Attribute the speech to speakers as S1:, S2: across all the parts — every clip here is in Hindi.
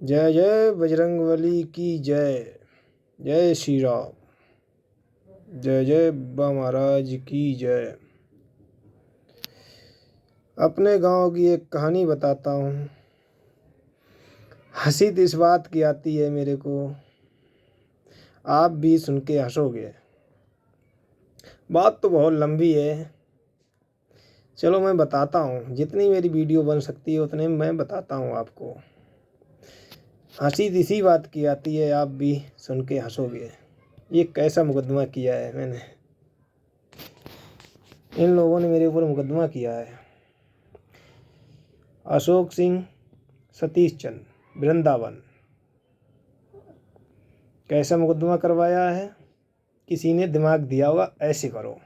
S1: जय जय बजरंगबली की जय। जय श्री राम। जय जय बाबा महाराज की जय। अपने गांव की एक कहानी बताता हूँ। हंसी तो इस बात की आती है मेरे को, आप भी सुन के हंसोगे। बात तो बहुत लंबी है, चलो मैं बताता हूँ। जितनी मेरी वीडियो बन सकती है उतने मैं बताता हूँ आपको। हंसी तो इसी बात की आती है, आप भी सुन के हंसोगे। ये कैसा मुकदमा किया है मैंने, इन लोगों ने मेरे ऊपर मुकदमा किया है। अशोक सिंह, सतीश चंद, वृंदावन। कैसा मुकदमा करवाया है? किसी ने दिमाग दिया होगा ऐसे करो,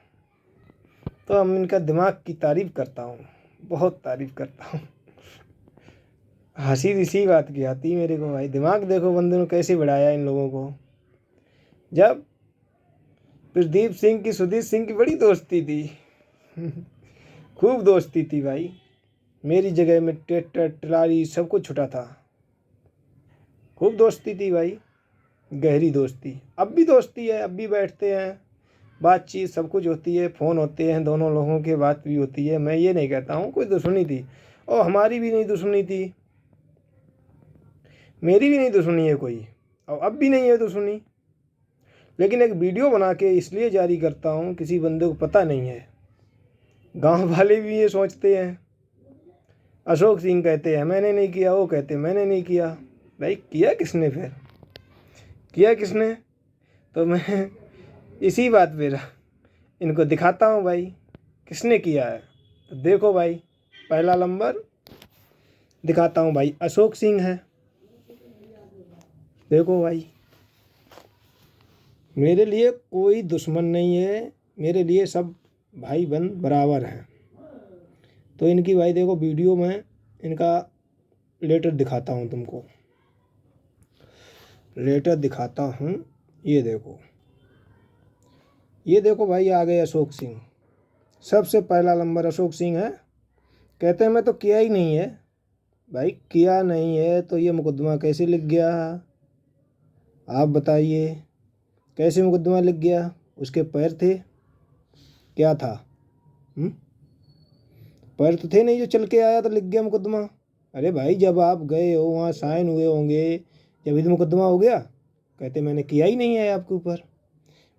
S1: तो हम इनका दिमाग की तारीफ करता हूँ, बहुत तारीफ करता हूँ। हंसी इसी बात की आती है मेरे को भाई। दिमाग देखो बंदे ने कैसे बढ़ाया इन लोगों को। जब प्रदीप सिंह की सुधीर सिंह की बड़ी दोस्ती थी, खूब दोस्ती थी भाई। मेरी जगह में ट्रैक्टर ट्राली सब कुछ छुटा था, खूब दोस्ती थी भाई, गहरी दोस्ती। अब भी दोस्ती है, अब भी बैठते हैं, बातचीत सब कुछ होती है, फ़ोन होते हैं, दोनों लोगों की बात भी होती है। मैं ये नहीं कहता हूँ कोई दुश्मनी थी, और हमारी भी नहीं दुश्मनी थी, मेरी भी नहीं दुश्मनी है कोई, और अब भी नहीं है दुश्मनी। लेकिन एक वीडियो बना के इसलिए जारी करता हूँ, किसी बंदे को पता नहीं है। गांव वाले भी ये सोचते हैं, अशोक सिंह कहते हैं मैंने नहीं किया, वो कहते मैंने नहीं किया। भाई किया किसने? फिर किया किसने? तो मैं इसी बात पे इनको दिखाता हूँ भाई, किसने किया है। तो देखो भाई, पहला नंबर दिखाता हूँ भाई, अशोक सिंह है। देखो भाई, मेरे लिए कोई दुश्मन नहीं है, मेरे लिए सब भाई बहन बराबर हैं। तो इनकी भाई देखो वीडियो में इनका लेटर दिखाता हूँ तुमको, लेटर दिखाता हूँ। ये देखो, ये देखो भाई, आ गए अशोक सिंह। सबसे पहला नंबर अशोक सिंह है। कहते हैं मैं तो किया ही नहीं है। भाई किया नहीं है तो ये मुकदमा कैसे लिख गया? आप बताइए, कैसे मुकदमा लिख गया? उसके पैर थे? क्या था? पैर तो थे नहीं, जो चल के आया तो लिख गया मुकदमा। अरे भाई जब आप गए हो वहाँ साइन हुए होंगे, जब तो मुकदमा हो गया। कहते मैंने किया ही नहीं है आपके ऊपर।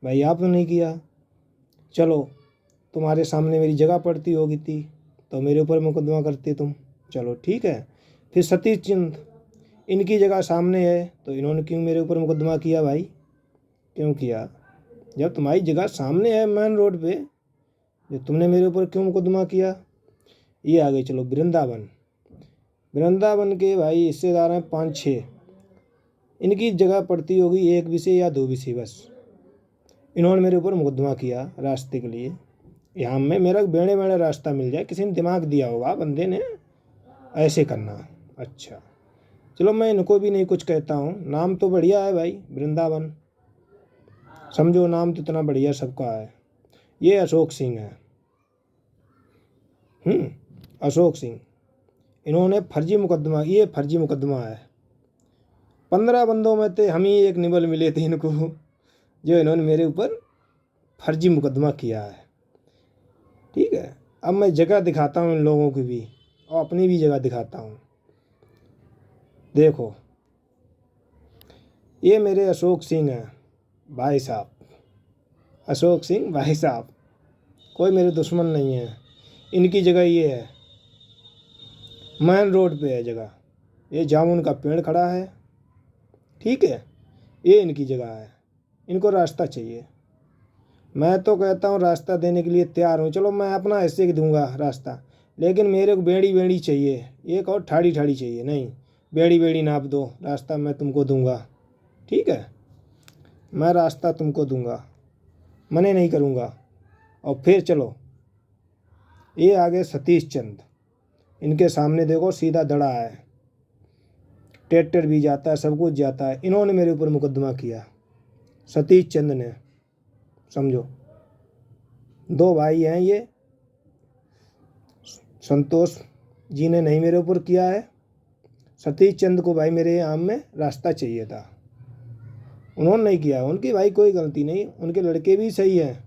S1: भाई आपने नहीं किया, चलो तुम्हारे सामने मेरी जगह पड़ती होगी थी तो मेरे ऊपर मुकदमा करते तुम, चलो ठीक है। फिर सतीश चंद, इनकी जगह सामने है तो इन्होंने क्यों मेरे ऊपर मुकदमा किया भाई? क्यों किया? जब तुम्हारी जगह सामने है मेन रोड पे, जो तुमने मेरे ऊपर क्यों मुकदमा किया? ये आ गए। चलो वृंदावन, वृंदावन के भाई हिस्सेदार हैं 5-6। इनकी जगह पड़ती होगी 1 विषय या 2 विषय बस। इन्होंने मेरे ऊपर मुकदमा किया रास्ते के लिए। यहाँ में मेरा बेड़े बेड़े रास्ता मिल जाए, किसी ने दिमाग दिया होगा बंदे ने ऐसे करना। अच्छा चलो, मैं इनको भी नहीं कुछ कहता हूँ। नाम तो बढ़िया है भाई, वृंदावन, समझो नाम तो इतना बढ़िया सबका है। ये अशोक सिंह है। अशोक सिंह, इन्होंने फर्जी मुकदमा, ये फर्जी मुकदमा है। 15 बंदों में थे हम ही एक निबल मिले थे इनको, जो इन्होंने मेरे ऊपर फर्जी मुकदमा किया है। ठीक है, अब मैं जगह दिखाता हूँ इन लोगों की भी, और अपनी भी जगह दिखाता हूँ। देखो, ये मेरे अशोक सिंह हैं भाई साहब, अशोक सिंह भाई साहब, कोई मेरे दुश्मन नहीं है। इनकी जगह ये है, मेन रोड पे है जगह। ये जामुन का पेड़ खड़ा है, ठीक है, ये इनकी जगह है। इनको रास्ता चाहिए, मैं तो कहता हूँ रास्ता देने के लिए तैयार हूँ। चलो मैं अपना हिस्से दूंगा रास्ता, लेकिन मेरे को बेड़ी बेड़ी चाहिए, एक और ठाड़ी ठाड़ी चाहिए नहीं। बेड़ी बेड़ी नाप दो, रास्ता मैं तुमको दूंगा, ठीक है, मैं रास्ता तुमको दूंगा, मने नहीं करूँगा। और फिर चलो, ये आगे सतीश चंद, इनके सामने देखो सीधा दड़ा है, ट्रैक्टर भी जाता है, सब कुछ जाता है। इन्होंने मेरे ऊपर मुकदमा किया, सतीश चंद ने, समझो। 2 भाई हैं ये, संतोष जी ने नहीं मेरे ऊपर किया है, सतीश चंद को भाई मेरे आम में रास्ता चाहिए था, उन्होंने नहीं किया। उनकी भाई कोई गलती नहीं, उनके लड़के भी सही हैं,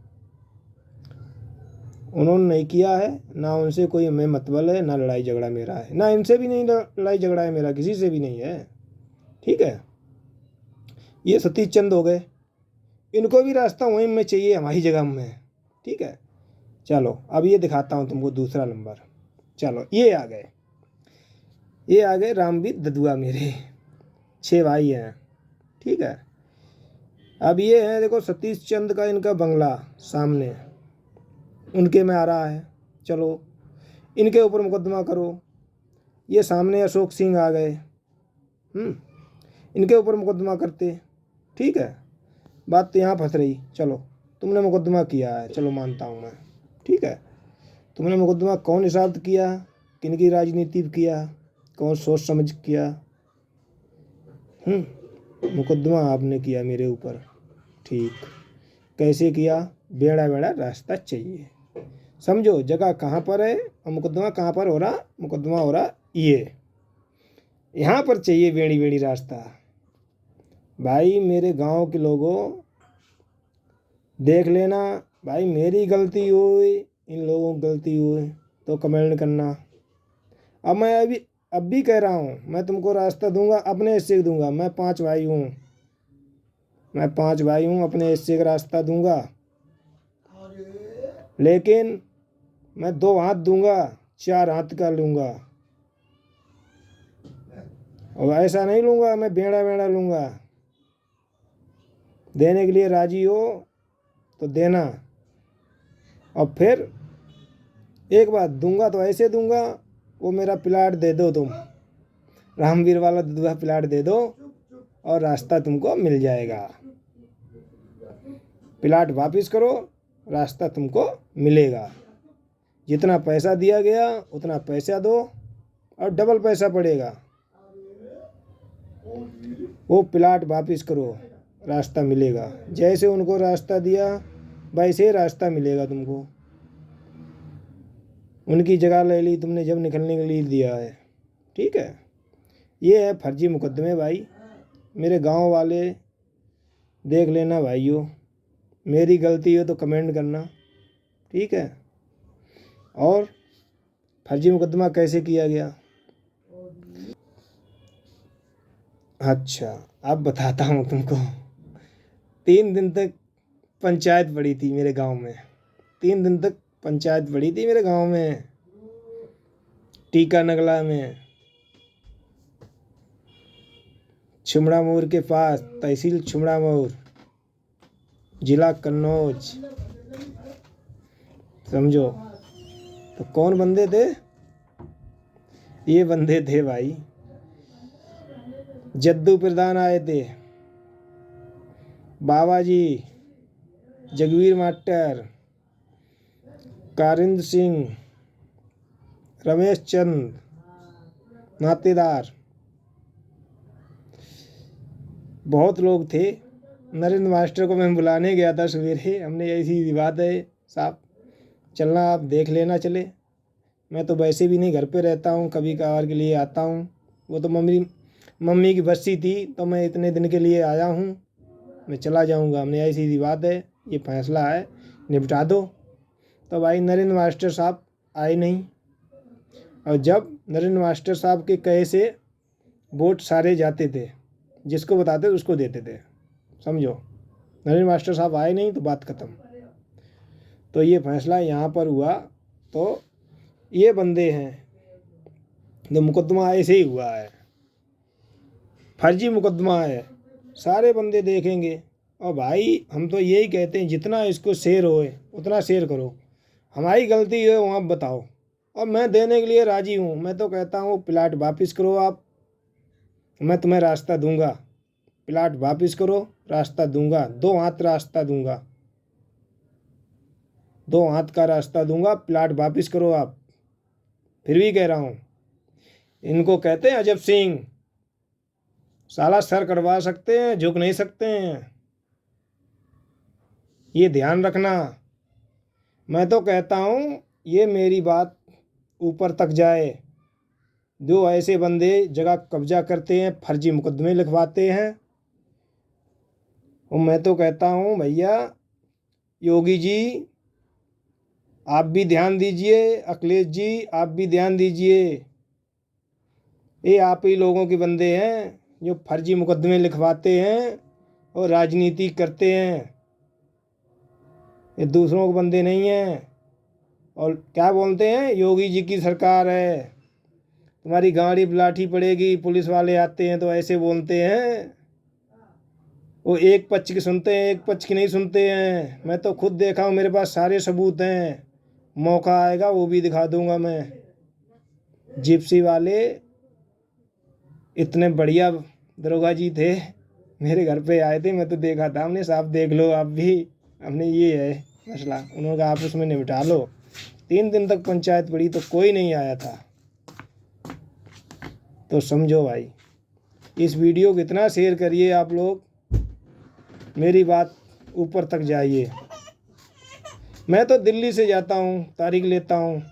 S1: उन्होंने नहीं किया है। ना उनसे कोई हमें मतबल है, ना लड़ाई झगड़ा मेरा है, ना इनसे भी नहीं लड़ाई झगड़ा है मेरा, किसी से भी नहीं है। ठीक है, ये सतीश चंद हो गए, इनको भी रास्ता वहीं में चाहिए, हमारी जगह में। ठीक है, चलो अब ये दिखाता हूँ तुमको दूसरा नंबर। चलो ये आ गए, ये आ गए रामवीर ददुआ, मेरे 6 भाई हैं। ठीक है, अब ये है देखो सतीश चंद का इनका बंगला सामने, उनके में आ रहा है। चलो इनके ऊपर मुकदमा करो। ये सामने अशोक सिंह आ गए, इनके ऊपर मुकदमा करते। ठीक है, बात तो यहाँ फंस रही। चलो तुमने मुकदमा किया है, चलो मानता हूँ मैं। ठीक है, तुमने मुकदमा कौन हिसाब से किया, किनकी राजनीति पे किया, कौन सोच समझ किया। मुकदमा आपने किया मेरे ऊपर। ठीक, कैसे किया, बेड़ा बेड़ा रास्ता चाहिए। समझो जगह कहाँ पर है और मुकदमा कहाँ पर हो रहा। मुकदमा हो रहा ये यहाँ पर चाहिए, बेड़ी बेड़ी रास्ता। भाई मेरे गांव के लोगों देख लेना, भाई मेरी गलती हुई, इन लोगों की गलती हुई तो कमेंट करना। अब मैं अब भी कह रहा हूँ, मैं तुमको रास्ता दूंगा, अपने हिस्से का दूंगा। मैं 5 भाई हूँ, मैं 5 भाई हूँ, अपने हिस्से का रास्ता दूंगा, लेकिन मैं 2 हाथ दूंगा, 4 हाथ का लूँगा। और ऐसा नहीं लूँगा मैं, बेड़ा बेड़ा लूँगा। देने के लिए राजी हो तो देना, और फिर एक बात दूंगा तो ऐसे दूंगा, वो मेरा प्लाट दे दो, तुम रामवीर वाला ददुआ प्लाट दे दो और रास्ता तुमको मिल जाएगा। प्लाट वापस करो, रास्ता तुमको मिलेगा। जितना पैसा दिया गया उतना पैसा दो और डबल पैसा पड़ेगा। वो प्लाट वापस करो, रास्ता मिलेगा। जैसे उनको रास्ता दिया वैसे रास्ता मिलेगा तुमको। उनकी जगह ले ली तुमने जब निकलने के लिए दिया है। ठीक है, ये है फर्जी मुकदमे भाई। मेरे गांव वाले देख लेना भाइयों, मेरी गलती हो तो कमेंट करना। ठीक है, और फर्जी मुकदमा कैसे किया गया, अच्छा अब बताता हूँ तुमको। 3 दिन तक पंचायत पड़ी थी मेरे गांव में, 3 दिन तक पंचायत पड़ी थी मेरे गांव में, टीका नगला में, छुमड़ा मोड़ के पास, तहसील छुमड़ा मोड़, जिला कन्नौज। समझो तो कौन बंदे थे, ये बंदे थे भाई, जद्दू प्रधान आए थे, बाबा जी, जगवीर मास्टर, कारिंद सिंह, रमेश चंद, नातेदार, बहुत लोग थे। नरेंद्र मास्टर को मैं बुलाने गया था सवेरे, हमने ऐसी बात है साहब चलना, आप देख लेना चले। मैं तो वैसे भी नहीं घर पे रहता हूँ, कभी कभार के लिए आता हूँ। वो तो मम्मी की बस्सी थी तो मैं इतने दिन के लिए आया हूँ, मैं चला जाऊँगा। हमने ऐसी सी बात है, ये फैसला है, निपटा दो। तो भाई नरेंद्र मास्टर साहब आए नहीं, और जब नरेंद्र मास्टर साहब के कहे से वोट सारे जाते थे, जिसको बताते उसको देते थे। समझो, नरेंद्र मास्टर साहब आए नहीं तो बात ख़त्म। तो ये फैसला यहाँ पर हुआ। तो ये बंदे हैं, तो मुकदमा ऐसे ही हुआ है, फर्जी मुकदमा है, सारे बंदे देखेंगे। और भाई हम तो यही कहते हैं, जितना इसको शेयर होए उतना शेयर करो। हमारी गलती है वहाँ बताओ, और मैं देने के लिए राजी हूँ। मैं तो कहता हूँ प्लाट वापस करो आप, मैं तुम्हें रास्ता दूंगा। प्लाट वापस करो, रास्ता दूंगा, 2 हाथ रास्ता दूंगा, 2 हाथ का रास्ता दूंगा। प्लाट वापस करो आप। फिर भी कह रहा हूँ, इनको कहते हैं अजब सिंह, साला सर कटवा सकते हैं, झुक नहीं सकते हैं, ये ध्यान रखना। मैं तो कहता हूँ ये मेरी बात ऊपर तक जाए, जो ऐसे बंदे जगह कब्जा करते हैं, फर्जी मुकदमे लिखवाते हैं। और मैं तो कहता हूँ भैया योगी जी आप भी ध्यान दीजिए, अखिलेश जी आप भी ध्यान दीजिए। ये आप ही लोगों के बंदे हैं जो फर्जी मुकदमे लिखवाते हैं और राजनीति करते हैं। ये दूसरों के बंदे नहीं हैं। और क्या बोलते हैं, योगी जी की सरकार है, तुम्हारी गाड़ी लाठी पड़ेगी, पुलिस वाले आते हैं तो ऐसे बोलते हैं। वो एक पक्ष की सुनते हैं, एक पक्ष की नहीं सुनते हैं। मैं तो खुद देखा हूँ, मेरे पास सारे सबूत हैं। मौका आएगा वो भी दिखा दूंगा मैं। जिप्सी वाले इतने बढ़िया दरोगा जी थे, मेरे घर पे आए थे, मैं तो देखा था। हमने साहब देख लो आप भी, हमने ये है मसला। उन्होंने कहा आपस में निपटा लो। 3 दिन तक पंचायत पड़ी तो कोई नहीं आया था। तो समझो भाई, इस वीडियो को इतना शेयर करिए आप लोग, मेरी बात ऊपर तक जाइए। मैं तो दिल्ली से जाता हूँ, तारीख लेता हूँ।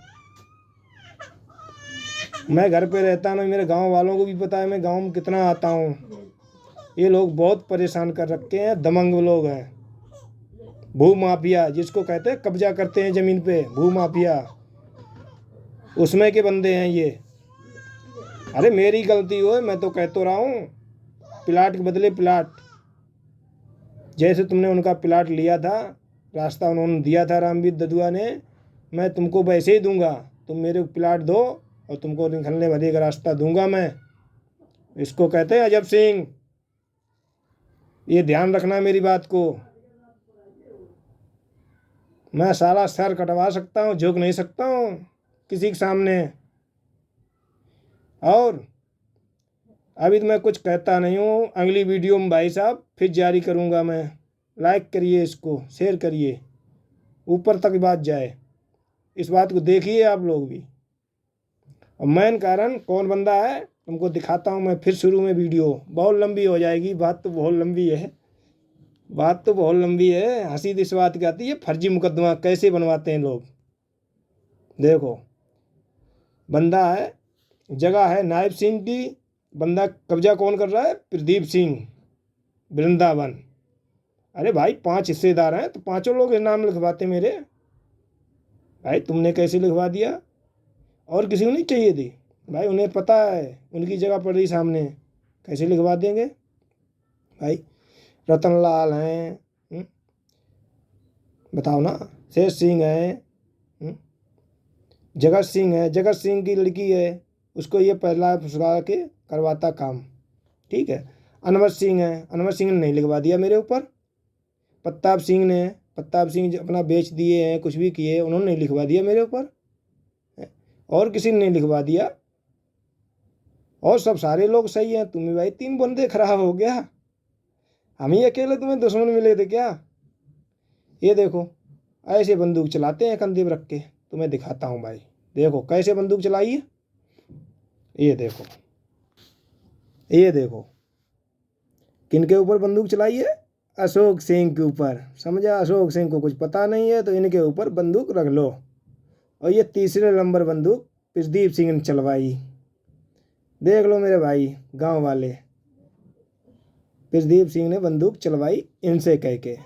S1: मैं घर पे रहता हूँ, मेरे गांव वालों को भी पता है मैं गांव में कितना आता हूँ। ये लोग बहुत परेशान कर रखे हैं, दमंग लोग हैं। भू माफिया जिसको कहते हैं, कब्जा करते हैं ज़मीन पे, भू माफिया, उसमें के बंदे हैं ये। अरे मेरी गलती हो, मैं तो कह तो रहा हूँ, प्लाट के बदले प्लाट। जैसे तुमने उनका प्लाट लिया था, रास्ता उन्होंने दिया था रामवीर ददुआ ने, मैं तुमको वैसे ही दूंगा। तुम मेरे को प्लाट दो और तुमको निकलने भरे का रास्ता दूंगा मैं। इसको कहते हैं अजब सिंह। ये ध्यान रखना मेरी बात को। मैं सारा सर कटवा सकता हूँ, झुक नहीं सकता हूँ किसी के सामने। और अभी तो मैं कुछ कहता नहीं हूँ, अगली वीडियो में भाई साहब फिर जारी करूँगा मैं। लाइक करिए, इसको शेयर करिए, ऊपर तक बात जाए। इस बात को देखिए आप लोग भी। और मेन कारण कौन बंदा है तुमको दिखाता हूँ मैं फिर शुरू में। वीडियो बहुत लंबी हो जाएगी, बात तो बहुत लंबी है, बात तो बहुत लंबी है। हंसी इस बात की आती है, फर्जी मुकदमा कैसे बनवाते हैं लोग। देखो बंदा है, जगह है नायब सिंह की, बंदा कब्जा कौन कर रहा है, प्रदीप सिंह, वृंदावन। अरे भाई 5 हिस्सेदार हैं तो पांचों लोग नाम लिखवाते मेरे। भाई तुमने कैसे लिखवा दिया, और किसी को नहीं चाहिए थी भाई, उन्हें पता है उनकी जगह पड़ रही सामने, कैसे लिखवा देंगे भाई। रतन लाल हैं, बताओ ना, शेष सिंह हैं, जगत सिंह है, जगत सिंह की लड़की है, उसको ये पहला फुसला के करवाता काम, ठीक है। अनवर सिंह है, अनवर सिंह ने नहीं लिखवा दिया मेरे ऊपर। प्रताप सिंह ने, प्रताप सिंह अपना बेच दिए हैं, कुछ भी किए, उन्होंने नहीं लिखवा दिया मेरे ऊपर, और किसी ने नहीं लिखवा दिया। और सब सारे लोग सही हैं। तुम्हें भाई 3 बंदे खराब हो गया, हम ही अकेले तुम्हें दुश्मन मिले थे क्या। ये देखो ऐसे बंदूक चलाते हैं कंधे पर रख के, तुम्हें दिखाता हूँ भाई। देखो कैसे बंदूक चलाई है, ये देखो, ये देखो किनके ऊपर बंदूक चलाई है, अशोक सिंह के ऊपर। समझा, अशोक सिंह को कुछ पता नहीं है तो इनके ऊपर बंदूक रख लो। और ये तीसरे नंबर बंदूक प्रदीप सिंह ने चलवाई। देख लो मेरे भाई गांव वाले, प्रदीप सिंह ने बंदूक चलवाई इनसे कह के।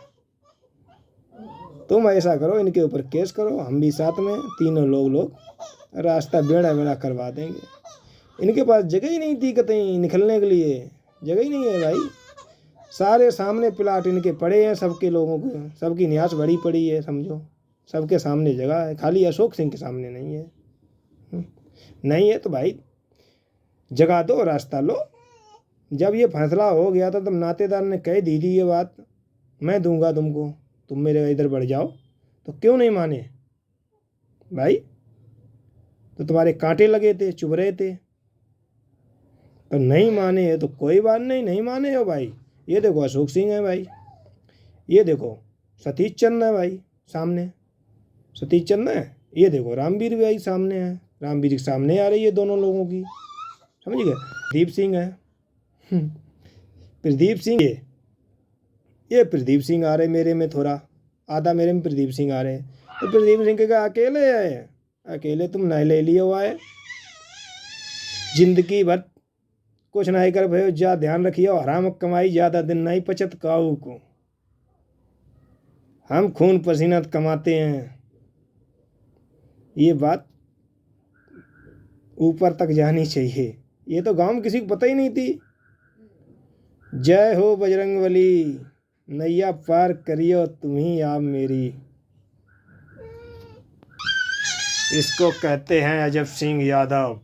S1: तुम ऐसा करो, इनके ऊपर केस करो, हम भी साथ में, तीनों लोग रास्ता बेड़ा बेड़ा करवा देंगे। इनके पास जगह ही नहीं थी कहीं निकलने के लिए, जगह ही नहीं है भाई। सारे सामने प्लाट इनके पड़े हैं, सबके लोगों को, सबकी न्यास बड़ी पड़ी है, समझो सबके सामने जगह है, खाली अशोक सिंह के सामने नहीं है। नहीं है तो भाई जगह दो, रास्ता लो। जब ये फैसला हो गया था तब नातेदार ने कह दी थी ये बात, मैं दूंगा तुमको, तुम मेरे इधर बढ़ जाओ, तो क्यों नहीं माने भाई। तो तुम्हारे कांटे लगे थे, चुभ रहे थे, तो नहीं माने है तो कोई बात नहीं, नहीं माने हो भाई। ये देखो अशोक सिंह है भाई, ये देखो सतीश चंद्र है भाई सामने, सतीश चंद्र है। ये देखो रामवीर भाई सामने है, रामवीर के सामने आ रही है दोनों लोगों की, समझ गए। प्रदीप सिंह है, प्रदीप सिंह, ये प्रदीप सिंह आ रहे मेरे में, थोड़ा आधा मेरे में प्रदीप सिंह आ रहे। तो प्रदीप सिंह के अकेले है, अकेले तुम नहीं ले लिए हुआ है। जिंदगी भर कुछ नहीं कर भयो, जा ध्यान रखियो, हराम कमाई ज़्यादा दिन नहीं पचत काऊ को। हम खून पसीना कमाते हैं, ये बात ऊपर तक जानी चाहिए। ये तो गांव में किसी को पता ही नहीं थी। जय हो बजरंगबली, नैया पार करियो तुम्ही आप मेरी। इसको कहते हैं अजब सिंह यादव।